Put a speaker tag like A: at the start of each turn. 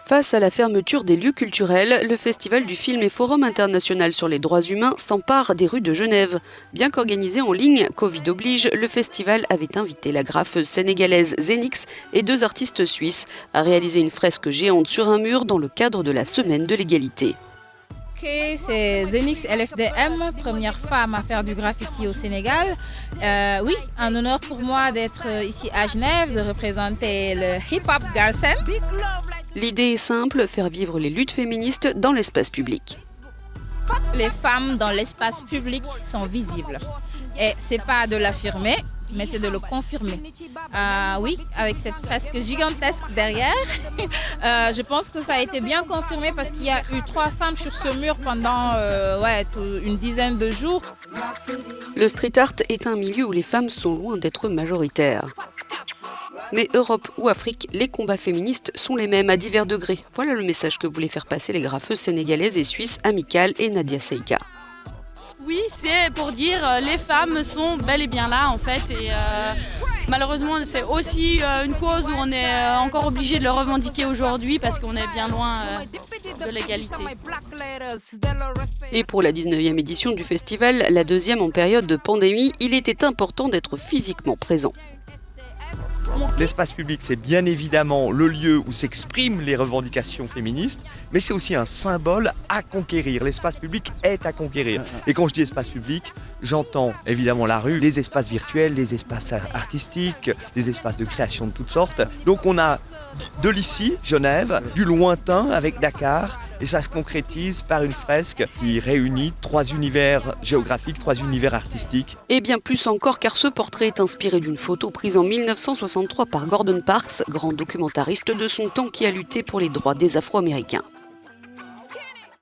A: Face à la fermeture des lieux culturels, le Festival du film et Forum international sur les droits humains s'empare des rues de Genève. Bien qu'organisé en ligne, Covid oblige, le festival avait invité la graffeuse sénégalaise Zenix et 2 artistes suisses à réaliser une fresque géante sur un mur dans le cadre de la Semaine de l'égalité.
B: C'est Zenix LFDM, première femme à faire du graffiti au Sénégal. Oui, un honneur pour moi d'être ici à Genève, de représenter le hip-hop girl scene.
A: L'idée est simple, faire vivre les luttes féministes dans l'espace public.
B: Les femmes dans l'espace public sont visibles. Et c'est pas de l'affirmer, mais c'est de le confirmer. Oui, avec cette fresque gigantesque derrière, je pense que ça a été bien confirmé parce qu'il y a eu 3 femmes sur ce mur pendant une dizaine de jours.
A: Le street art est un milieu où les femmes sont loin d'être majoritaires. Mais Europe ou Afrique, les combats féministes sont les mêmes à divers degrés. Voilà le message que voulaient faire passer les graffeuses sénégalaises et suisses Amical et Nadia Seika.
C: Oui, c'est pour dire les femmes sont bel et bien là en fait et malheureusement c'est aussi une cause où on est encore obligé de le revendiquer aujourd'hui parce qu'on est bien loin de l'égalité.
A: Et pour la 19e édition du festival, la 2e en période de pandémie, il était important d'être physiquement présent.
D: L'espace public, c'est bien évidemment le lieu où s'expriment les revendications féministes, mais c'est aussi un symbole à conquérir. L'espace public est à conquérir. Et quand je dis espace public, j'entends évidemment la rue, les espaces virtuels, les espaces artistiques, les espaces de création de toutes sortes. Donc on a de l'ici, Genève, du lointain avec Dakar, et ça se concrétise par une fresque qui réunit 3 univers géographiques, 3 univers artistiques.
A: Et bien plus encore car ce portrait est inspiré d'une photo prise en 1963 par Gordon Parks, grand documentariste de son temps qui a lutté pour les droits des Afro-Américains.